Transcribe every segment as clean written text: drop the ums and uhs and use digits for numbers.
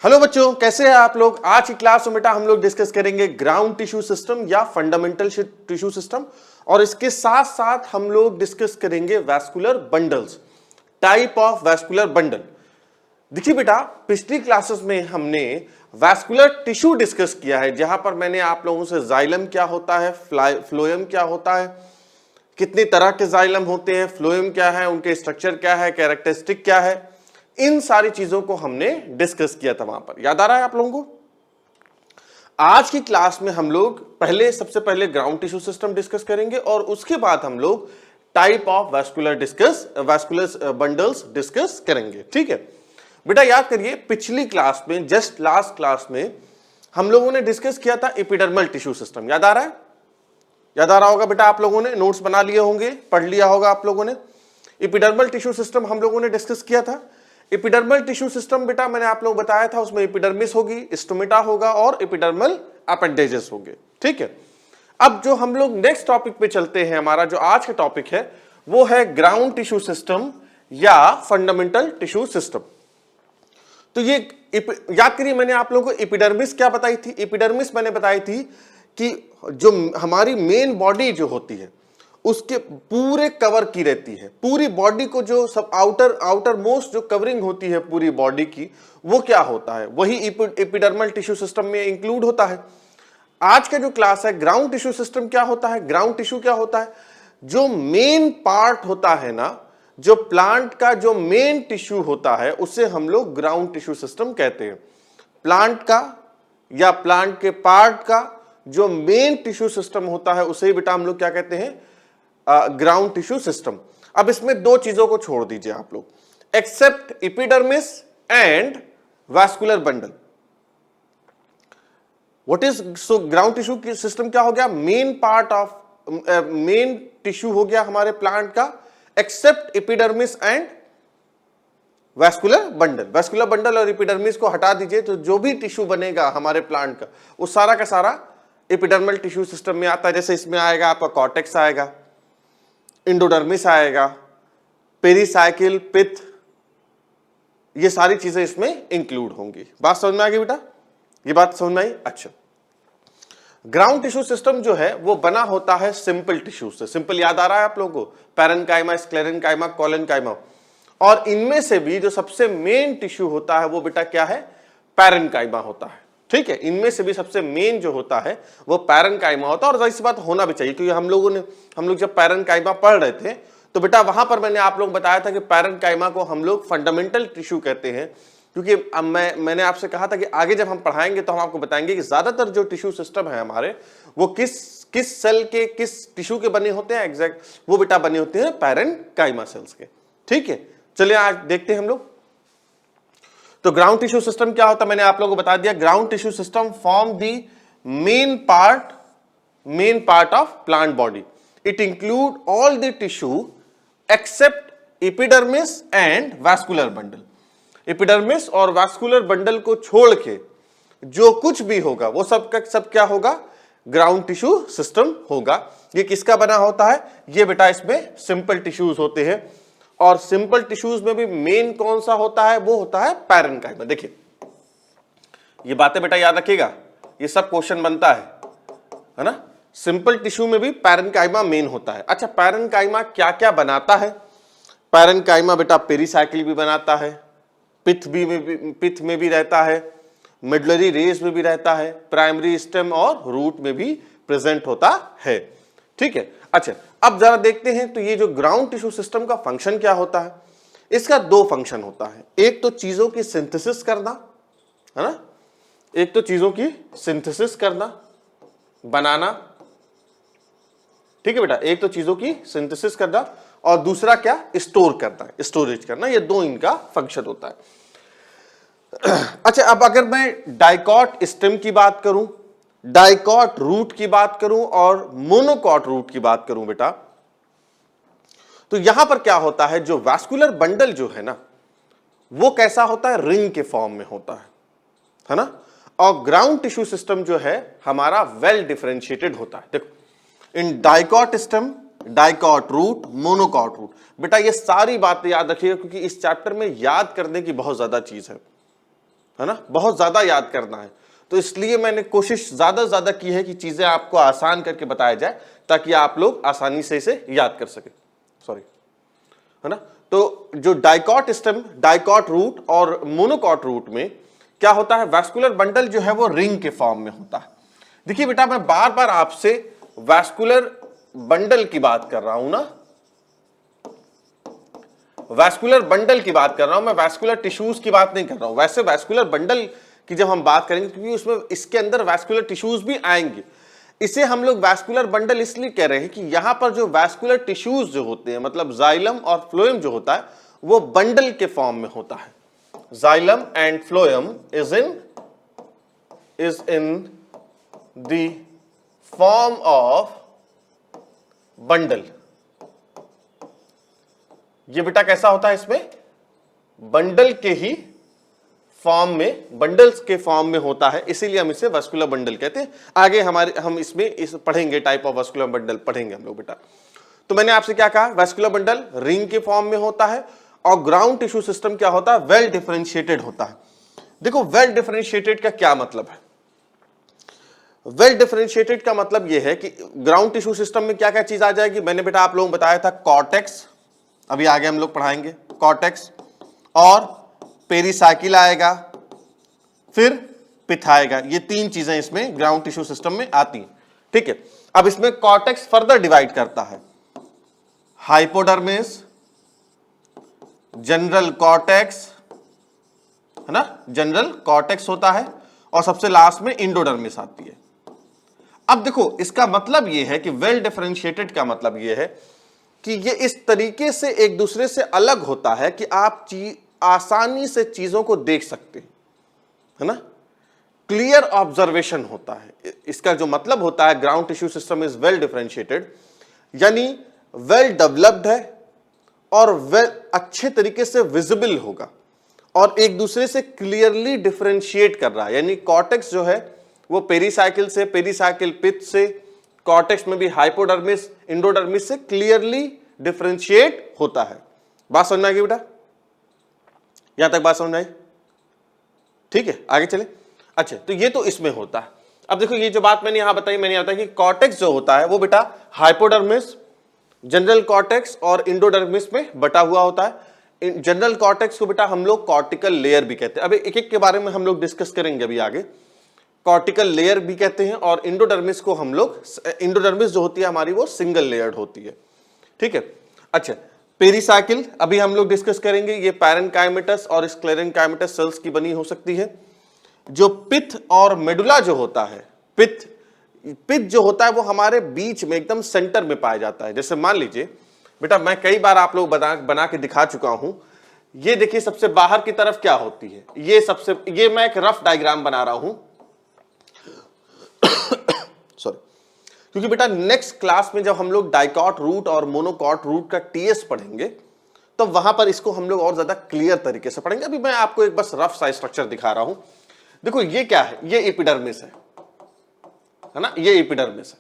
Hello बच्चों, कैसे हैं आप लोग। आज की क्लास में बेटा हम लोग डिस्कस करेंगे ग्राउंड टिश्यू सिस्टम या फंडामेंटल टिश्यू सिस्टम, और इसके साथ साथ हम लोग डिस्कस करेंगे vascular bundles, type of vascular bundle. देखिए बेटा, पिछली क्लासेस में हमने वैस्कुलर टिश्यू डिस्कस किया है, जहां पर मैंने आप लोगों से जाइलम क्या होता है, फ्लोएम क्या होता है, कितने तरह के जाइलम होते हैं, फ्लोएम क्या है, उनके स्ट्रक्चर क्या है, कैरेक्टरिस्टिक क्या है, इन सारी चीजों को हमने डिस्कस किया था। वहां पर याद आ रहा है आप लोगों को। आज की क्लास में हम लोग सबसे पहले ग्राउंड टिश्यू सिस्टम डिस्कस करेंगे और उसके बाद हम लोग type of vascular bundles discuss करेंगे। ठीक है बेटा, याद करिए पिछली क्लास में, जस्ट लास्ट क्लास में हम लोगों ने डिस्कस किया था एपिडर्मल टिश्यू सिस्टम। याद आ रहा है? याद आ रहा होगा बेटा, आप लोगों ने नोट्स बना लिए होंगे, पढ़ लिया होगा आप लोगों ने। एपिडर्मल टिश्यू सिस्टम हम लोगों ने डिस्कस किया था। एपिडर्मल टिश्यू सिस्टम बेटा मैंने आप लोग बताया था, उसमें एपिडर्मिस होगी, स्टोमेटा होगा और एपिडर्मल अपेंडेजेस होंगे। ठीक है, अब जो हम लोग नेक्स्ट टॉपिक पे चलते हैं, हमारा जो आज का टॉपिक है वो है ग्राउंड टिश्यू सिस्टम या फंडामेंटल टिश्यू सिस्टम। तो ये याद करिए, मैंने आप लोगों को एपिडर्मिस क्या बताई थी। एपिडर्मिस मैंने बताई थी कि जो हमारी मेन बॉडी जो होती है उसके पूरे कवर की रहती है, पूरी बॉडी को जो सब आउटर मोस्ट जो कवरिंग होती है पूरी बॉडी की, वो क्या होता है, वही एपिडर्मल टिश्यू सिस्टम में इंक्लूड होता है। आज का जो क्लास है ग्राउंड टिश्यू सिस्टम क्या होता है, ग्राउंड टिश्यू क्या होता है, जो मेन पार्ट होता है ना, जो प्लांट का जो मेन टिश्यू होता है उसे हम लोग ग्राउंड टिश्यू सिस्टम कहते हैं। प्लांट का या प्लांट के पार्ट का जो मेन टिश्यू सिस्टम होता है उसे बेटा हम लोग क्या कहते हैं, ग्राउंड टिश्यू सिस्टम। अब इसमें दो चीजों को छोड़ दीजिए आप लोग, except epidermis and vascular bundle. What is so ground tissue system क्या हो गया, main part of main tissue हो गया हमारे प्लांट का, except epidermis and vascular bundle. Vascular bundle और एपिडर्मिस को हटा दीजिए तो जो भी टिश्यू बनेगा हमारे प्लांट का वो सारा का सारा एपिडर्मल टिश्यू सिस्टम में आता है। जैसे इसमें आएगा आपका कॉर्टेक्स आएगा, इंडोडर्मिस आएगा, पेरिसाइकिल, पित्त, ये सारी चीजें इसमें इंक्लूड होंगी। बात समझ में आ गई बेटा? ये बात समझ में आई? अच्छा, ग्राउंड टिश्यू सिस्टम जो है वो बना होता है सिंपल टिश्यू से। सिंपल याद आ रहा है आप लोगों को, पैरेन्काइमा, स्क्लेरेन्काइमा, कोलेन्काइमा, और इनमें से भी जो सबसे मेन टिश्यू होता है वो बेटा क्या है, पैरेन्काइमा होता है। ठीक है, इनमें से भी सबसे मेन जो होता है वो पैरेन्काइमा होता है, और जाहिर सी बात होना भी चाहिए, क्योंकि हम लोग जब पैरेन्काइमा पढ़ रहे थे तो बेटा वहां पर मैंने आप लोग बताया था कि पैरेन्काइमा को हम लोग फंडामेंटल टिश्यू कहते हैं, क्योंकि अब मैंने आपसे कहा था कि आगे जब हम पढ़ाएंगे तो हम आपको बताएंगे कि ज्यादातर जो टिश्यू सिस्टम है हमारे वो किस सेल के, किस टिश्यू के बने होते हैं, एग्जैक्ट वो बेटा बने होते हैं पैरेन्काइमा सेल्स के। ठीक है, चलिए आज देखते हैं हम लोग। तो ग्राउंड टिश्यू सिस्टम क्या होता है मैंने आप लोगों को बता दिया। Ground tissue system form the main part of plant body. It include all the tissue except epidermis and vascular bundle. Epidermis और वैस्कुलर बंडल को छोड़ के जो कुछ भी होगा वो सब का सब क्या होगा, ग्राउंड टिश्यू सिस्टम होगा। ये किसका बना होता है, ये बेटा इसमें सिंपल टिश्यूज होते हैं, और सिंपल टिश्यूज में भी मेन कौन सा होता है, वो होता है पैरेन्काइमा। देखिए ये बातें बेटा याद रखिएगा, ये सब क्वेश्चन बनता है ना। सिंपल टिश्यू में भी पैरेन्काइमा मेन होता है। अच्छा, पैरेन्काइमा क्या क्या बनाता है? पैरेन्काइमा बेटा पेरिसाइकिल भी बनाता है, पित्त में भी रहता है, मिडलरी रेस में भी रहता है, प्राइमरी स्टेम और रूट में भी प्रेजेंट होता है। ठीक है, अच्छा अब जरा देखते हैं तो ये जो ग्राउंड टिश्यू सिस्टम का फंक्शन क्या होता है। इसका दो फंक्शन होता है, एक तो चीजों की सिंथेसिस करना है ना, एक तो चीजों की सिंथेसिस करना, बनाना। ठीक है बेटा, एक तो चीजों की सिंथेसिस करना और दूसरा क्या, स्टोर करना, स्टोरेज करना। ये दो इनका फंक्शन होता है। अच्छा, अब अगर मैं डाइकॉट स्टेम की बात करूं, डाइकॉट रूट की बात करूं और मोनोकॉट रूट की बात करूं बेटा, तो यहां पर क्या होता है, जो वैस्कुलर बंडल जो है ना वो कैसा होता है, रिंग के फॉर्म में होता है ना। और ग्राउंड टिश्यू सिस्टम जो है हमारा वेल डिफरेंशिएटेड होता है। देखो, इन dicot stem, dicot root, monocot root, बेटा ये सारी बातें याद रखिएगा, क्योंकि इस चैप्टर में याद करने की बहुत ज्यादा चीज है है ना, बहुत ज्यादा याद करना है। तो इसलिए मैंने कोशिश ज्यादा से ज्यादा की है कि चीजें आपको आसान करके बताया जाए ताकि आप लोग आसानी से इसे याद कर सके। सॉरी, है ना। तो जो डाइकॉट स्टेम, डाइकॉट रूट और मोनोकॉट रूट में क्या होता है, वैस्कुलर बंडल जो है वो रिंग के फॉर्म में होता है। देखिए बेटा, मैं बार बार आपसे वैस्कुलर बंडल की बात कर रहा हूं ना, वैस्कुलर बंडल की बात कर रहा हूं मैं, वैस्कुलर टिश्यूज की बात नहीं कर रहा हूं। वैसे वैस्कुलर बंडल की जब हम बात करेंगे, क्योंकि उसमें इसके अंदर वैस्कुलर टिश्यूज भी आएंगे, इसे हम लोग वैस्कुलर बंडल इसलिए कह रहे हैं कि यहां पर जो वैस्कुलर टिश्यूज जो होते हैं, मतलब जाइलम और फ्लोएम जो होता है, वो बंडल के फॉर्म में होता है। Xylem and phloem is in the form of bundle. ये बेटा कैसा होता है, इसमें बंडल के ही फॉर्म में, बंडल्स के फॉर्म में होता है, इसीलिए हम इसे वैस्कुलर बंडल कहते हैं। आगे हम इसमें पढ़ेंगे, टाइप ऑफ वैस्कुलर बंडल पढ़ेंगे हम लोग बेटा। तो मैंने आपसे क्या कहा, वैस्कुलर बंडल रिंग के फॉर्म में होता है और ग्राउंड टिश्यू सिस्टम क्या होता है, वेल डिफरेंशिएटेड होता है। देखो वेल डिफरेंशिएटेड का क्या मतलब है, वेल डिफरेंशिएटेड का मतलब यह है कि ग्राउंड टिश्यू सिस्टम में क्या क्या चीज आ जाएगी। मैंने बेटा आप लोगों को बताया था कॉर्टेक्स, अभी आगे हम लोग पढ़ाएंगे कॉर्टेक्स, और पेरिसाइकिल आएगा, फिर पिथ आएगा। ये तीन चीजें इसमें ग्राउंड टिश्यू सिस्टम में आती हैं, ठीक है। अब इसमें कॉर्टेक्स फर्दर डिवाइड करता है, हाइपोडर्मिस, जनरल कॉर्टेक्स, है ना, जनरल कॉर्टेक्स होता है, और सबसे लास्ट में इंडोडर्मिस आती है। अब देखो इसका मतलब यह है कि वेल डिफरेंशिएटेड का मतलब यह है कि ये इस तरीके से एक दूसरे से अलग होता है कि आप आसानी से चीजों को देख सकते हैं, है ना, क्लियर ऑब्जर्वेशन होता है। इसका जो मतलब होता है, ground tissue system is well differentiated, यानी वेल डेवलप्ड है और वेल अच्छे तरीके से विजिबल होगा और एक दूसरे से क्लियरली डिफरेंशिएट कर रहा है। यानी कॉर्टेक्स जो है वो पेरिसाइकिल से, पेरिसाइकिल पिथ से, कॉर्टेक्स में भी हाइपोडर्मिस, इंडोडर्मिस से क्लियरली डिफरेंशिएट होता है। बात समझ में आएगी बेटा, यहां तक बात समझ में आई, ठीक है, आगे चले। अच्छा, तो ये तो इसमें होता है। अब देखो ये जो बात मैंने यहां बताई, मैंने यहां बताया कि कॉर्टेक्स जो होता है वो बेटा हाइपोडर्मिस, जनरल कॉर्टेक्स और इंडोडर्मिस में बटा हुआ होता है। जनरल कॉर्टेक्स को बेटा हम लोग कॉर्टिकल लेयर भी कहते हैं, अभी एक एक के बारे में हम लोग डिस्कस करेंगे अभी आगे। कॉर्टिकल लेयर भी कहते हैं, और इंडोडर्मिस को हम लोग, इंडोडर्मिस जो होती है हमारी वो सिंगल लेयर्ड होती है, ठीक है। अच्छा, पेरिसाइकिल अभी हम लोग डिस्कस करेंगे, ये पैरेन्काइमेटस और स्क्लेरेन्काइमेटस सेल्स की बनी हो सकती है। जो पिथ और मेडुला जो होता है, पिथ जो होता है वो हमारे बीच में एकदम सेंटर में पाया जाता है। जैसे मान लीजिए बेटा, मैं कई बार आप लोग बना के दिखा चुका हूं, ये देखिए सबसे बाहर की तरफ क्या होती है, ये मैं एक रफ डायग्राम बना रहा हूं सॉरी, क्योंकि बेटा नेक्स्ट क्लास में जब हम लोग डाइकॉट रूट और मोनोकॉट रूट का टीएस पढ़ेंगे तो वहां पर इसको हम लोग और ज्यादा क्लियर तरीके से पढ़ेंगे। अभी मैं आपको एक बस रफ सा स्ट्रक्चर दिखा रहा हूं। देखो ये क्या है, ये एपिडर्मिस है ना, ये एपिडर्मिस है।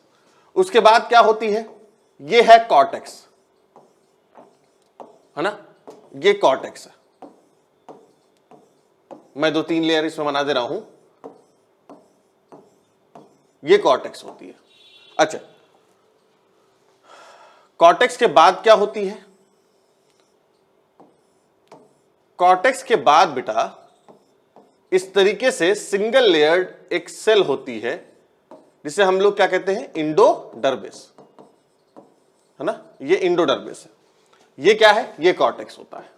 उसके बाद क्या होती है, ये है कॉर्टेक्स, है ना, ये कॉर्टेक्स है। मैं 2-3 लेयर इसमें बना दे रहा हूं, ये कॉर्टेक्स होती है। अच्छा, कॉर्टेक्स के बाद क्या होती है, कॉर्टेक्स के बाद बेटा इस तरीके से सिंगल लेयर्ड एक सेल होती है जिसे हम लोग क्या कहते हैं, इंडोडर्मिस, है ना, ये इंडोडर्मिस है। ये क्या है, ये कॉर्टेक्स होता है।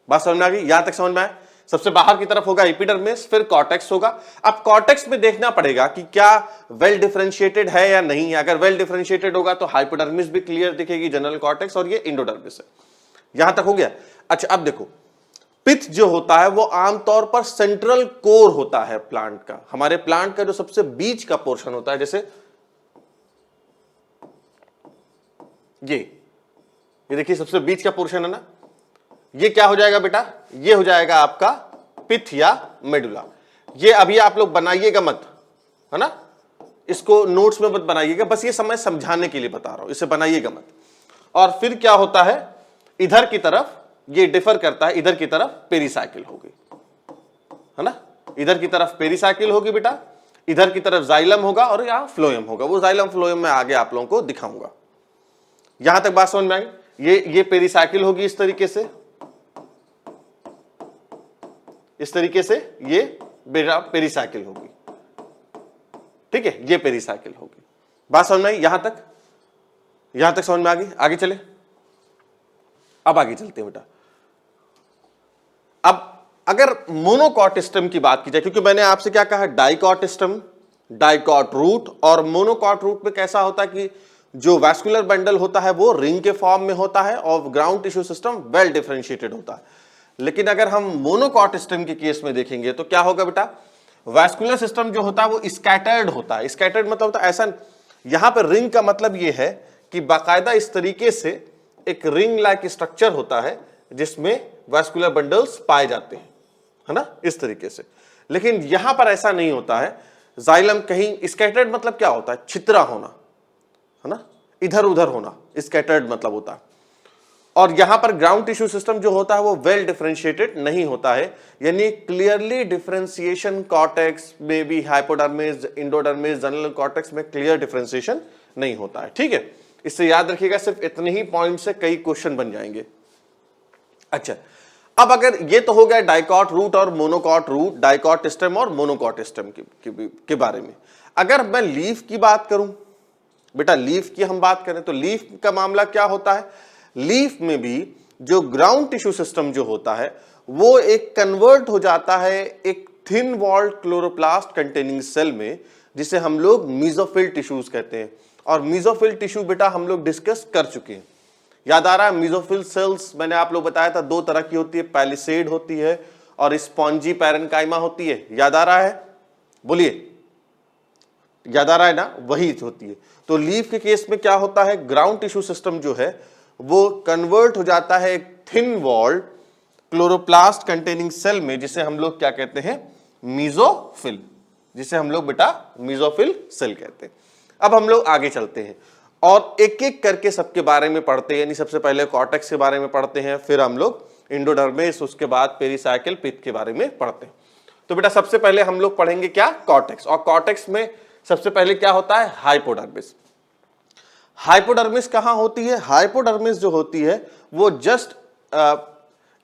बात समझ में आ गई, यहां तक समझ में आए। सबसे बाहर की तरफ होगा एपिडर्मिस, फिर कॉर्टेक्स होगा। अब कॉर्टेक्स में देखना पड़ेगा कि क्या वेल डिफरेंशिएटेड है या नहीं है। अगर वेल डिफरेंशिएटेड होगा तो हाइपोडर्मिस भी क्लियर दिखेगी, जनरल कॉर्टेक्स, और ये इंडोडर्मिस है। यहां तक हो गया। अच्छा, अब देखो पिथ जो होता है वो आमतौर पर सेंट्रल कोर होता है प्लांट का। हमारे प्लांट का जो सबसे बीच का पोर्शन होता है, जैसे ये देखिए सबसे बीच का पोर्शन है ना, ये क्या हो जाएगा बेटा, ये हो जाएगा आपका पिथ या मेडुला। ये अभी आप लोग बनाइएगा मत, है ना, इसको नोट्स में मत बनाइएगा, बस ये समय समझाने के लिए बता रहा हूं, इसे बनाइएगा मत। और फिर क्या होता है, इधर की तरफ ये डिफर करता है, इधर की तरफ पेरिसाइकिल हो गई। है ना, इधर की तरफ पेरिसाइकिल होगी बेटा, इधर की तरफ जाइलम होगा और यहाँ फ्लोएम होगा। वो जाइलम फ्लोएम में आगे आप लोगों को दिखाऊंगा। यहां तक बात समझ में आई? ये पेरिसाइकिल होगी इस तरीके से, इस तरीके से ये बेटा पेरिसाइकिल होगी, ठीक है, ये पेरिसाइकिल होगी। बात समझ में आई? यहां तक समझ में आ गई? आगे चले, अब आगे चलते हैं बेटा। अब अगर मोनोकॉट स्टेम की बात की जाए, क्योंकि मैंने आपसे क्या कहा, डाइकॉट स्टेम, डाइकॉट रूट, और मोनोकॉट रूट में कैसा होता है कि जो वैस्कुलर बंडल होता है वो रिंग के फॉर्म में होता है और ground tissue system well differentiated होता है। लेकिन अगर हम मोनोकॉट स्टेम के केस में देखेंगे तो क्या होगा बेटा, वैस्कुलर सिस्टम जो होता है वो स्कैटर्ड होता है। स्कैटर्ड मतलब होता है ऐसा, यहां पर रिंग का मतलब ये है कि बाकायदा इस तरीके से एक रिंग लाइक स्ट्रक्चर होता है जिसमें वैस्कुलर बंडल्स पाए जाते हैं, है ना, इस तरीके से। लेकिन यहां पर ऐसा नहीं होता है। जाइलम कहीं स्कैटर्ड मतलब क्या होता है, छितरा होना, है ना, इधर उधर होना, स्कैटर्ड मतलब होता है। और यहां पर ग्राउंड टिश्यू सिस्टम जो होता है वो वेल डिफरेंशिएटेड नहीं होता है, यानी क्लियरली डिफरेंशिएशन कॉर्टेक्स में भी, हाइपोडर्मिस, इंडोडर्मिस, जनरल कॉर्टेक्स में क्लियर डिफरेंशिएशन नहीं होता है, ठीक है। इससे याद रखिएगा, सिर्फ इतने ही पॉइंट से कई क्वेश्चन बन जाएंगे। अच्छा, अब अगर ये तो हो गया डाइकॉट रूट और मोनोकॉट रूट, डाइकॉट स्टेम और मोनोकॉट स्टेम के बारे में। अगर मैं लीफ की बात करूं बेटा, लीफ की हम बात करें तो लीफ का मामला क्या होता है, लीफ में भी जो ग्राउंड टिश्यू सिस्टम जो होता है वो एक कन्वर्ट हो जाता है एक thin walled chloroplast containing cell में, जिसे हम लोग मीजोफिल टिश्यूज कहते हैं। और मीजोफिल टिश्यू बेटा हम लोग डिस्कस कर चुके हैं, याद आ रहा है? मीजोफिल सेल्स मैंने आप लोग बताया था दो तरह की होती है, पैलिसेड होती है और स्पॉन्जी पैरेन्काइमा होती है, याद आ रहा है? बोलिए, याद आ रहा है ना? वही होती है। तो लीफ के केस में क्या होता है, ग्राउंड टिश्यू सिस्टम जो है वो कन्वर्ट हो जाता है एक thin walled chloroplast containing cell में, जिसे हम लोग क्या कहते हैं, मीजोफिल, जिसे हम लोग बेटा मीजोफिल सेल कहते हैं। अब हम लोग आगे चलते हैं और एक एक करके सबके बारे में पढ़ते हैं, यानी सबसे पहले कॉर्टेक्स के बारे में पढ़ते हैं, फिर हम लोग इंडोडर्मिस, उसके बाद पेरिसाइकिल, पिथ के बारे में पढ़ते हैं। तो बेटा सबसे पहले हम लोग पढ़ेंगे क्या, कॉर्टेक्स। और कॉर्टेक्स में सबसे पहले क्या होता है, हाइपोडर्मिस। हाइपोडर्मिस कहां होती है, हाइपोडर्मिस जो होती है वो जस्ट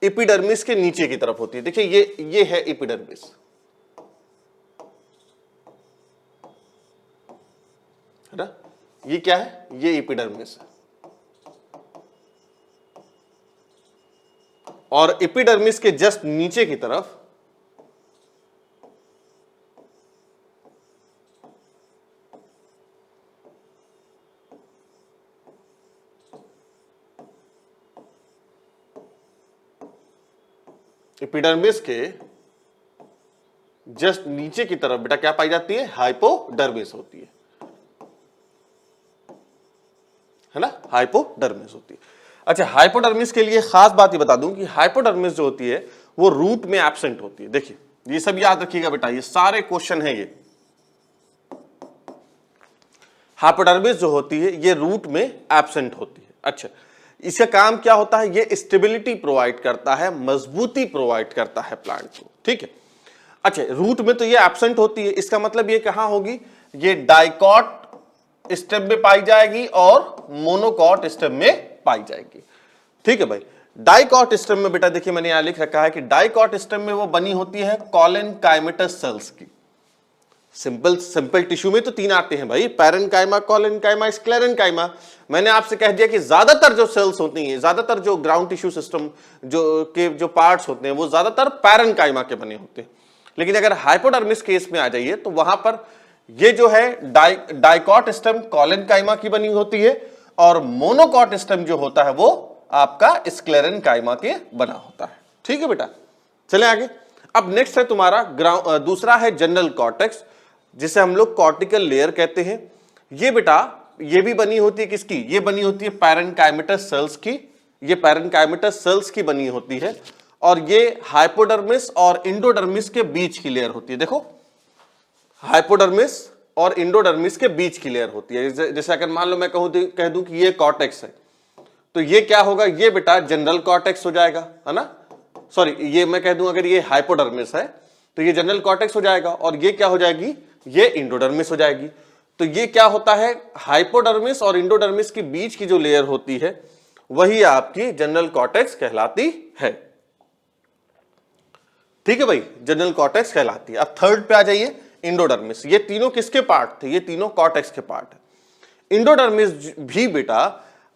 एपिडर्मिस के नीचे की तरफ होती है। देखिए ये है एपिडर्मिस, है ना, ये क्या है, ये एपिडर्मिस है। और एपिडर्मिस के जस्ट नीचे की तरफ एपिडर्मिस के जस्ट नीचे की तरफ बेटा क्या पाई जाती है, हाइपोडर्मिस होती है ना, हाइपोडर्मिस होती है। अच्छा, हाइपोडर्मिस के लिए खास बात ये बता दूं कि हाइपोडर्मिस जो होती है वो रूट में एब्सेंट होती है। देखिए ये सब याद रखिएगा बेटा, ये सारे क्वेश्चन है। ये हाइपोडर्मिस जो होती है ये रूट में एब्सेंट होती है। अच्छा, इसका काम क्या होता है, ये स्टेबिलिटी प्रोवाइड करता है, मजबूती प्रोवाइड करता है प्लांट को, ठीक है। अच्छा, रूट में तो ये एब्सेंट होती है, इसका मतलब ये कहां होगी, ये डाइकॉट स्टेम में पाई जाएगी और मोनोकॉट स्टेम में पाई जाएगी, ठीक है भाई। डाइकॉट स्टेम में बेटा देखिए मैंने यहां लिख रखा है कि डाइकॉट स्टेम में वो बनी होती है कॉलेनकाइमेटस सेल्स की। सिंपल टिश्यू में तो तीन आते हैं भाई, पैरेन्काइमा, कॉलेनकाइमा, स्क्लेरेन्काइमा। मैंने आपसे कह दिया कि ज्यादातर जो सेल्स होती हैं, ज्यादातर जो ग्राउंड टिश्यू सिस्टम जो पार्ट्स होते हैं वो ज्यादातर पैरेन्काइमा के बने होते हैं। लेकिन अगर हाइपोडर्मिस केस में आ जाइए तो वहां पर ये जो है डाइकॉट स्टेम कॉलेनकाइमा की बनी होती है और मोनोकॉट स्टेम जो होता है वो आपका स्क्लेरेन्काइमा के बना होता है, ठीक है बेटा। चले आगे। अब नेक्स्ट है तुम्हारा दूसरा है जनरल कॉर्टेक्स, जिसे हम लोग कॉर्टिकल लेयर कहते हैं। ये बेटा ये भी बनी होती है किसकी, ये बनी होती है पैरेन्काइमेटस सेल्स की, ये पैरेन्काइमेटस सेल्स की बनी होती है और ये हाइपोडर्मिस और इंडोडर्मिस के बीच की लेयर होती है। देखो हाइपोडर्मिस और इंडोडर्मिस के बीच की लेयर होती है। जैसे अगर मान लो मैं कह दूं कि ये कॉर्टेक्स है, तो ये क्या होगा, ये बेटा जनरल कॉर्टेक्स हो जाएगा, है ना। सॉरी, ये मैं कह दूं अगर ये हाइपोडर्मिस है तो ये जनरल कॉर्टेक्स हो जाएगा और ये क्या हो जाएगी, ये इंडोडर्मिस हो जाएगी। तो ये क्या होता है, हाइपोडर्मिस और इंडोडर्मिस के बीच की जो लेयर होती है वही आपकी जनरल कॉर्टेक्स कहलाती है। ठीक है भाई, जनरल कॉर्टेक्स कहलाती है। अब थर्ड पे आ जाइए, इंडोडर्मिस। ये तीनों किसके पार्ट थे, ये तीनों कॉर्टेक्स के पार्ट है। इंडोडर्मिस भी बेटा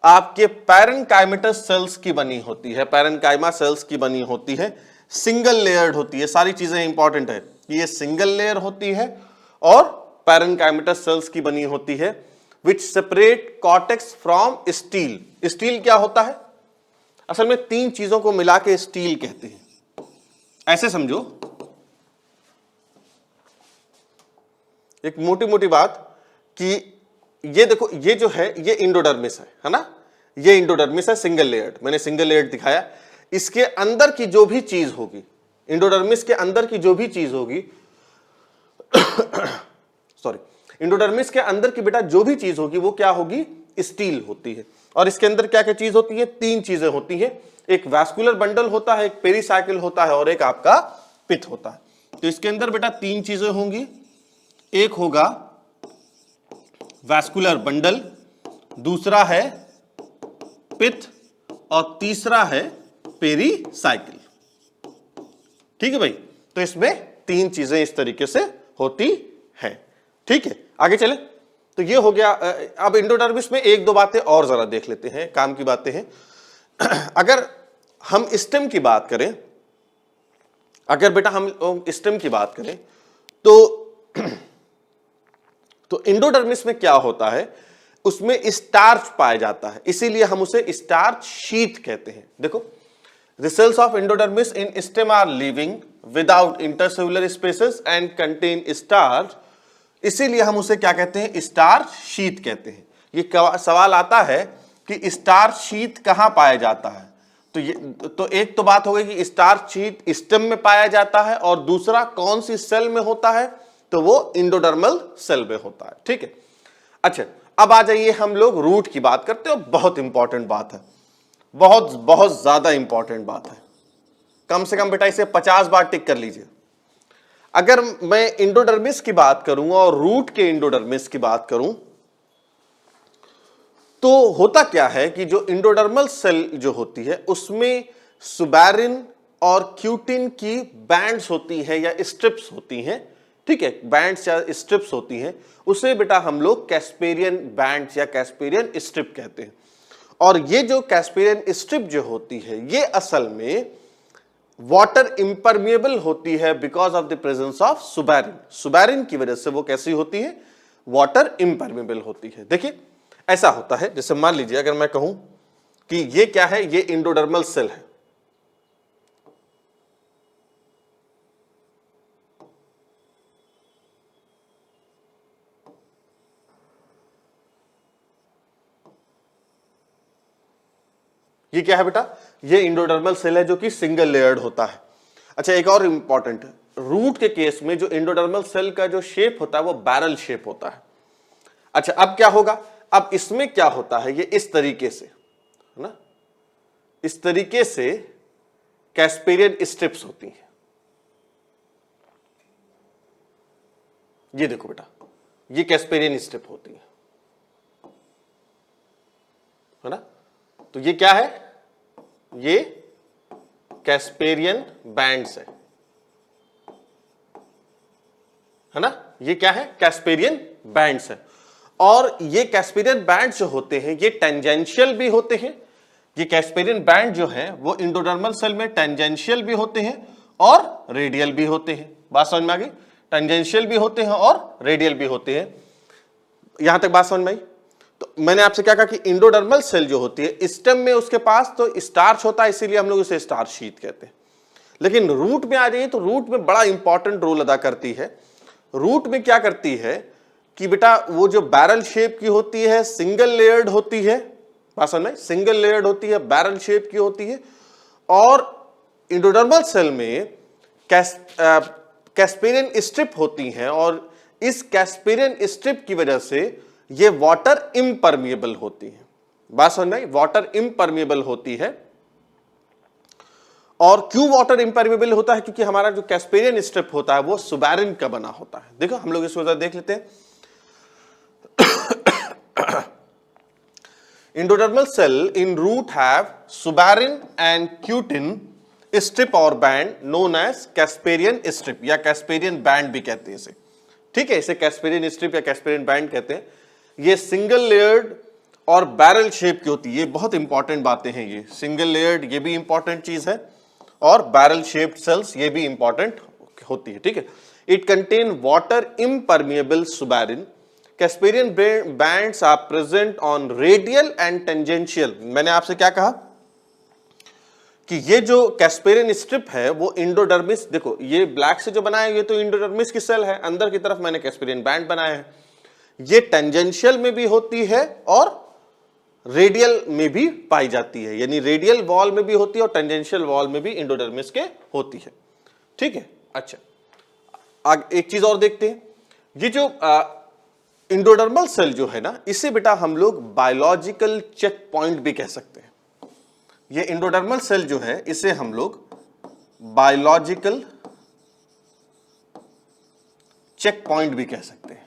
आपके पैरेन्काइमेटस सेल्स की बनी होती है, पैरेन्काइमा सेल्स की बनी होती है, सिंगल लेयर्ड होती है। सारी चीजें इंपॉर्टेंट है, ये सिंगल लेयर होती है और पैरेन्काइमेटस सेल्स की बनी होती है, विच separate cortex from steel. Steel क्या होता है, असल में तीन चीजों को मिला के स्टील कहते हैं। ऐसे समझो, एक मोटी मोटी बात कि ये देखो, ये जो है ये इंडोडर्मिस है ना, ये इंडोडर्मिस है सिंगल लेयर्ड, मैंने सिंगल लेयर्ड दिखाया। इसके अंदर की जो भी चीज होगी, इंडोडर्मिस के अंदर की जो भी चीज होगी सॉरी, इंडोडर्मिस के अंदर की बेटा जो भी चीज होगी वो क्या होगी, स्टील होती है। और इसके अंदर क्या क्या चीज होती है, तीन चीजें होती है, एक वैस्कुलर बंडल होता है, एक पेरीसाइकिल होता है और एक आपका पिथ होता है। तो इसके अंदर बेटा तीन चीजें होंगी, एक होगा वैस्कुलर बंडल, दूसरा है पिथ और तीसरा है पेरीसाइकिल। ठीक है भाई, तो इसमें तीन चीजें इस तरीके से होती हैं। ठीक है, आगे चले। तो ये हो गया। अब इंडोडर्मिस में एक दो बातें और जरा देख लेते हैं, काम की बातें हैं। अगर हम स्टेम की बात करें, अगर बेटा हम स्टेम की बात करें तो इंडोडर्मिस में क्या होता है, उसमें स्टार्च पाया जाता है, इसीलिए हम उसे स्टार्च शीथ कहते हैं। देखो, the cells of endodermis in stem are living without intercellular spaces and contain starch, इसीलिए हम उसे क्या कहते हैं, स्टार्च शीथ कहते हैं। ये सवाल आता है कि स्टार्च शीथ कहां पाया जाता है, तो एक तो बात हो गई कि स्टार्च शीथ स्टेम में पाया जाता है, और दूसरा कौन सी सेल में होता है, तो वो इंडोडर्मल सेल में होता है। ठीक है, अच्छा अब आ जाइए, हम लोग रूट की बात करते हैं। बहुत इंपॉर्टेंट बात है, बहुत बहुत ज्यादा इंपॉर्टेंट बात है, कम से कम बेटा इसे 50 बार टिक कर लीजिए। अगर मैं इंडोडर्मिस की बात करूं और रूट के इंडोडर्मिस की बात करूं, तो होता क्या है कि जो इंडोडर्मल सेल जो होती है उसमें सुबेरिन और क्यूटिन की बैंड्स होती है या स्ट्रिप्स होती हैं। ठीक है, बैंड्स या स्ट्रिप्स होती हैं, उसे बेटा हम लोग कैस्पेरियन बैंड्स या कैस्पेरियन स्ट्रिप कहते हैं। और ये जो कैस्पेरियन स्ट्रिप जो होती है ये असल में वाटर इम्परमिएबल होती है because of the presence of suberin. Suberin की वजह से वो कैसी होती है, वाटर इम्परमिएबल होती है। देखिए ऐसा होता है, जैसे मान लीजिए अगर मैं कहूं कि ये क्या है, ये इंडोडर्मल सेल है, ये क्या है बेटा, ये इंडोडर्मल सेल है जो कि सिंगल लेयर्ड होता है। अच्छा एक और इंपॉर्टेंट, रूट के केस में जो इंडोडर्मल सेल का जो शेप होता है वो बैरल शेप होता है। अच्छा अब क्या होगा, अब इसमें क्या होता है, ये इस तरीके से है ना, इस तरीके से कैस्पेरियन स्ट्रिप्स होती हैं। ये देखो बेटा, ये कैस्पेरियन स्ट्रिप होती है ना। तो ये क्या है, ये कैस्पेरियन बैंड्स है ना, ये क्या है, कैस्पेरियन बैंड्स है। और ये कैस्पेरियन बैंड्स जो होते हैं ये टेंजेंशियल भी होते हैं। ये कैस्पेरियन बैंड जो है वो इंडोडर्मल सेल में टेंजेंशियल भी होते हैं और रेडियल भी होते हैं। बात समझ में आ गई, टेंजेंशियल भी होते हैं और रेडियल भी होते हैं। यहां तक बात समझ में आई। तो मैंने आपसे क्या कहा कि इंडोडर्मल सेल जो होती है स्टेम में उसके पास तो स्टार्च होता है, इसीलिए हम लोग उसे स्टार्च शीथ कहते हैं। लेकिन रूट में आ जाइए तो रूट में बड़ा इंपॉर्टेंट रोल अदा करती है। रूट में क्या करती है कि बेटा वो जो बैरल शेप की होती है, सिंगल लेयर्ड होती है, बात समझ में, सिंगल लेयर्ड होती है, बैरल शेप की होती है। और इंडोडर्मल सेल में कैस्पेरियन स्ट्रिप होती हैं और इस कैस्पेरियन स्ट्रिप की वजह से ये वाटर इम्परमिएबल होती है। बात समझ में, वाटर इम्परमिएबल होती है। और क्यों वाटर इम्परमेबल होता है? क्योंकि हमारा जो कैस्पेरियन स्ट्रिप होता है वो सुबैरिन का बना होता है। देखो हम लोग इसको जरा देख लेते हैं। Endodermal cell in root have suberin and cutin strip और band known as Casparian strip या कैस्पेरियन बैंड भी कहते हैं इसे। ठीक है, इसे कैस्पेरियन स्ट्रिप या कैस्पेरियन बैंड कहते हैं। ये सिंगल लेयर्ड और बैरल शेप की होती है। ये बहुत इंपॉर्टेंट बातें हैं। ये सिंगल लेयर्ड ये भी इंपॉर्टेंट चीज है और बैरल शेप्ड सेल्स ये भी इंपॉर्टेंट होती है। ठीक है, it contain water impermeable suberin. Casparian bands are present on radial and tangential. मैंने आपसे क्या कहा कि ये जो कैस्पेरियन स्ट्रिप है वो इंडोडर्मिस, देखो ये ब्लैक से जो बना है ये तो इंडोडर्मिस की सेल है, अंदर की तरफ मैंने कैस्पेरियन बैंड बनाया है। ये टेंजेंशियल में भी होती है और रेडियल में भी पाई जाती है, यानी रेडियल वॉल में भी होती है और टेंजेंशियल वॉल में भी इंडोडर्मिस के होती है। ठीक है, अच्छा आगे एक चीज और देखते हैं। ये जो इंडोडर्मल सेल जो है ना, इसे बेटा हम लोग बायोलॉजिकल चेक पॉइंट भी कह सकते हैं। ये इंडोडर्मल सेल जो है इसे हम लोग बायोलॉजिकल चेक पॉइंट भी कह सकते हैं।